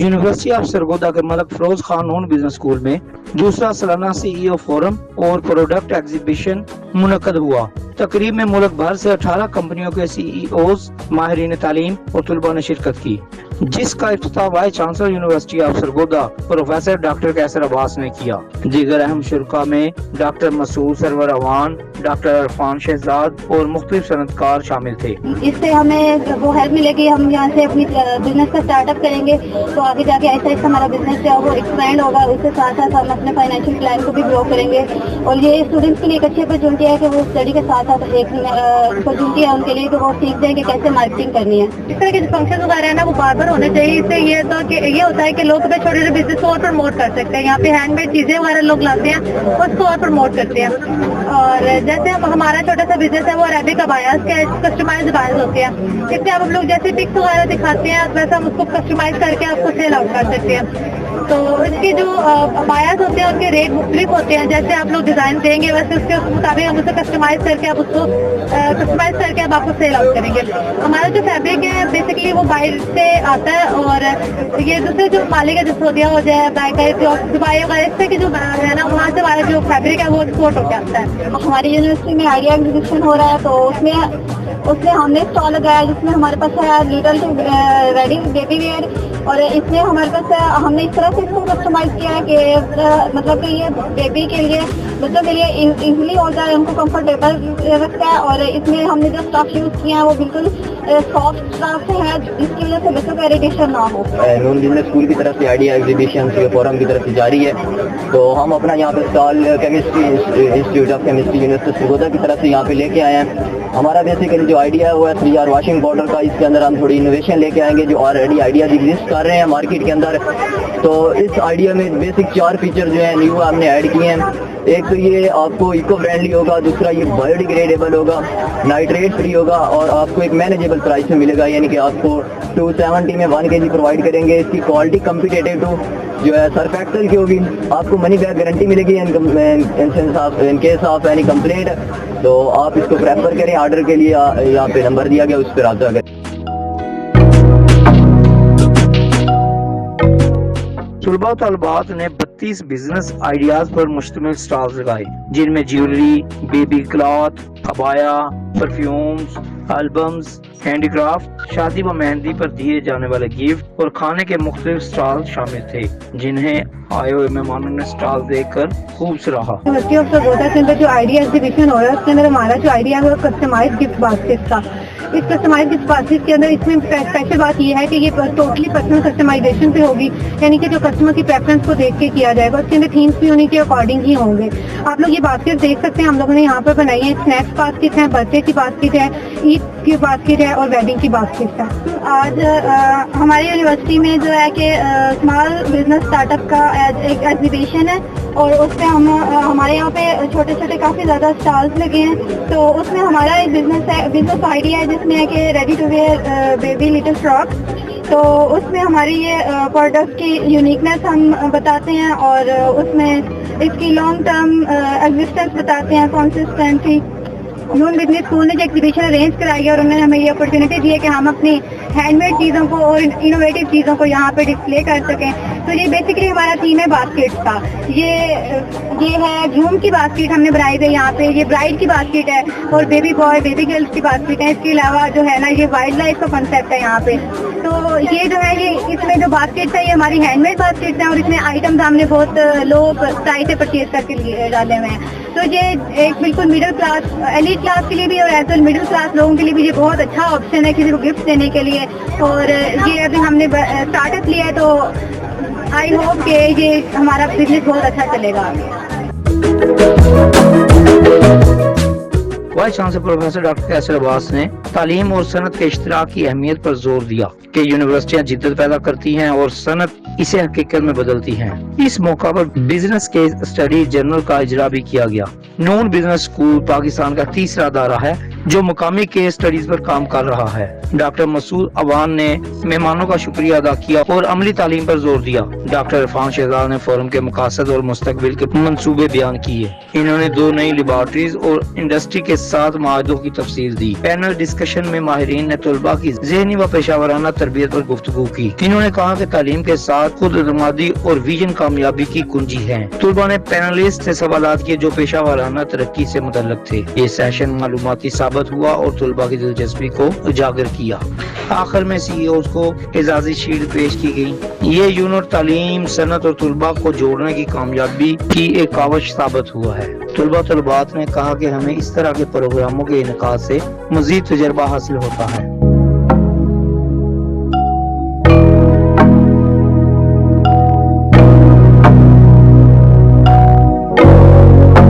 University of Sargodha के Malak Feroz Khan Noon business school में दूसरा सालाना CEO फोरम और प्रोडक्ट एग्जीबिशन मुनक्कद हुआ। तकरीब में मुल्क भर से 18 कंपनियों के CEOs, माहिरीन तालीम और तलबा ने शिरकत की, जिसका इफ्तिताह vice chancellor university of Sargodha professor doctor Qaiser Abbas ने किया। दीगर अहम शुरका में डॉक्टर मसूद सरवर अवान, डॉक्टर अरफान शहजाद और मुख्तलिफ सनतकार शामिल थे। इससे हमें वो हेल्प मिलेगी, हम यहाँ से अपनी बिजनेस का स्टार्टअप करेंगे तो आगे जाके ऐसा ऐसा हमारा बिजनेस जो है वो एक्सपेंड होगा। उसके साथ साथ हम अपने फाइनेंशियल प्लान को भी ग्रो करेंगे और ये स्टूडेंट्स के लिए एक अच्छी अपॉर्चुनिटी है कि वो स्टडी के साथ साथ एक अपॉर्चुनिटी है उनके लिए कि वो सीख जाए कि कैसे मार्केटिंग करनी है। इस तरह के जो फंक्शन वगैरह है ना वो बार बार होने चाहिए। इससे ये तो कि ये होता है कि लोग अपने छोटे छोटे बिजनेस को और प्रमोट कर सकते हैं। यहाँ पे हैंडमेड चीजें वगैरह लोग लाते हैं उसको और प्रमोट करते हैं। और जैसे हमारा छोटा सा बिजनेस है वो अरेबिक अबायास के कस्टमाइज अबायास होते हैं। इससे आप लोग जैसे पिक्स वगैरह दिखाते हैं वैसे हम उसको कस्टमाइज करके आपको सेल आउट कर सकते हैं। तो इसके जो अबायास होते हैं उनके रेट मुख्तलिफ होते हैं। जैसे आप लोग डिजाइन देंगे वैसे उसके मुताबिक हम उसे कस्टमाइज करके आप उसको कस्टमाइज करके अब आपको सेल आउट करेंगे। हमारा जो फैब्रिक है बेसिकली वो बाहर से आता है और ये दूसरे जो मालिक है जो सऊदीया हो जाए दुबई वगैरह इससे की जो है ना वहाँ से हमारा जो फैब्रिक है वो एक्सपोर्ट होकर आता है। हमारी यूनिवर्सिटी में आइडिया एग्जीबिशन हो रहा है तो उसमें हमने स्टॉल लगाया जिसमें हमारे पास है लिटल रेडी बेबी वेयर और इसमें हमारे पास हमने इस तरह से इसको कस्टमाइज किया है कि मतलब कि ये बेबी के लिए बच्चों के लिए इजीली हो जाए, उनको कंफर्टेबल रखता है। और इसमें हमने जो स्टफ यूज किया है वो बिल्कुल सॉफ्ट स्टफ है जिसकी वजह से बच्चों का इरिटेशन ना हो। नून बिजनेस स्कूल की तरफ से आइडिया एग्जीबिशन फोरम की तरफ से जारी है तो हम अपना यहाँ पे stall chemistry institute of chemistry university Sargodha की तरफ से यहाँ पे लेके आए हैं। हमारा बेसिकली जो आइडिया है वो है 3R वॉशिंग पाउडर का। इसके अंदर हम थोड़ी इनोवेशन लेके आएंगे जो ऑलरेडी आइडियाज एग्जिस्ट कर रहे हैं मार्केट के अंदर। तो इस आइडिया में बेसिक 4 फीचर जो है न्यू हमने ऐड किए हैं। एक तो ये आपको इको फ्रेंडली होगा, दूसरा ये बायोडिग्रेडेबल होगा, नाइट्रेट फ्री होगा और आपको एक मैनेजेबल प्राइस में मिलेगा, यानी कि आपको 270 में 1 kg प्रोवाइड करेंगे। इसकी क्वालिटी कम्पिटेटिव टू जो है सर्फेक्सल की होगी। आपको मनी बैक गारंटी मिलेगी in case of any complaint. तो आप इसको प्रेफर करें। ऑर्डर के लिए यहाँ पे नंबर दिया गया उस पर रब्ता करें। तलबा तलबात ने 32 बिजनेस आइडियाज पर मुश्तमिल स्टॉल्स लगाए जिनमें jewellery, baby cloth, abaya, perfumes, albums, handicraft, शादी व मेहंदी पर दिए जाने वाले गिफ्ट और खाने के मुख्तलिफ स्टॉल शामिल थे, जिन्हें आए हुए मेहमानों ने स्टॉल देखकर खूब सराहा। यूनिवर्सिटी ऑफ सरगोदा के अंदर जो आइडिया एग्जीबिशन हो रहा है उसके अंदर हमारा जो आइडिया है वो कस्टमाइज्ड गिफ्ट बास्केट का। इस कस्टमाइज्ड गिफ्ट बास्केट के अंदर इसमें स्पेशल बात यह है कि ये टोटली पर्सनल कस्टमाइजेशन पे होगी, यानी कि जो कस्टमर की प्रेफरेंस को देख के किया जाएगा। उसके अंदर थीम्स भी उन्हीं के अकॉर्डिंग ही होंगे। आप लोग ये बास्केट देख सकते हैं हम लोगों ने यहाँ पर बनाई है। स्नैक्स बास्केट है, बर्थडे की बास्केट है, ईद की बास्केट है और वेडिंग की बास्केट है। आज हमारी यूनिवर्सिटी में जो है कि स्मॉल बिजनेस स्टार्टअप का एक एग्जीबिशन है और उसमें हमारे यहाँ पे छोटे छोटे काफ़ी ज़्यादा स्टॉल्स लगे हैं। तो उसमें हमारा एक बिजनेस आइडिया है जिसमें है कि ready to wear baby little frock. तो उसमें हमारी ये प्रोडक्ट की यूनिकनेस हम बताते हैं और उसमें इसकी लॉन्ग टर्म एग्जिस्टेंस बताते हैं, कंसिस्टेंसी। नून बिजनेस स्कूल ने जो एग्जीबिशन अरेंज कराई और उन्होंने हमें ये अपॉर्चुनिटी दी है कि हम अपनी हैंडमेड चीज़ों को और इनोवेटिव चीज़ों को यहाँ पे डिस्प्ले कर सकें। तो ये बेसिकली हमारा थीम है बास्केट्स का। ये है ग्रूम की बास्केट हमने बनाई है यहाँ पे, ये ब्राइड की बास्केट है और बेबी बॉय बेबी गर्ल्स की बास्केट है। इसके अलावा जो है ना ये वाइल्ड लाइफ का कॉन्सेप्ट है यहाँ पे। तो ये जो है ये इसमें जो बास्केट्स है ये हमारी हैंडमेड बास्केट्स हैं और इसमें आइटम्स हमने बहुत लो प्राइस से परचेज करके लिए डाले हुए हैं। तो ये एक बिल्कुल मिडिल क्लास एलीट क्लास के लिए भी और एज वेल मिडिल क्लास लोगों के लिए भी ये बहुत अच्छा ऑप्शन है किसी को गिफ्ट देने के लिए। और ये अभी हमने स्टार्टअप लिया है तो आई होप कि ये हमारा बिजनेस बहुत अच्छा चलेगा। Vice chancellor professor doctor Qaiser Abbas ने तालीम और सनत के इश्तराक की अहमियत पर जोर दिया कि यूनिवर्सिटियां जिद्दत पैदा करती हैं और सनत इसे हकीकत में बदलती हैं। इस मौका पर बिजनेस केस स्टडी जर्नल का इजरा भी किया गया। नून बिजनेस स्कूल पाकिस्तान का तीसरा अदारा है جو مقامی کیس اسٹڈیز پر کام کر رہا ہے۔ ڈاکٹر مسعود عوان نے مہمانوں کا شکریہ ادا کیا اور عملی تعلیم پر زور دیا۔ ڈاکٹر عرفان شہزاد نے فورم کے مقاصد اور مستقبل کے منصوبے بیان کیے۔ انہوں نے 2 نئی لیبارٹریز اور انڈسٹری کے 7 معاہدوں کی تفصیل دی۔ پینل ڈسکشن میں ماہرین نے طلباء کی ذہنی و پیشہ ورانہ تربیت پر گفتگو کی۔ انہوں نے کہا کہ تعلیم کے ساتھ خود اعتمادی اور ویژن کامیابی کی کنجی ہے۔ طلباء نے پینلسٹ سے سوالات کیے جو پیشہ ورانہ ترقی سے متعلق تھے۔ یہ سیشن معلوماتی ثابت ہوا اور طلباء کی دلچسپی کو اجاگر کیا۔ آخر میں سی ای اوز کو اعزازی شیلڈ پیش کی گئی۔ یہ یونٹ تعلیم، صنعت اور طلباء کو جوڑنے کی کامیابی کی ایک کاوش ثابت ہوا ہے۔ طلباء نے کہا کہ ہمیں اس طرح کے پروگراموں کے انعقاد سے مزید تجربہ حاصل ہوتا ہے۔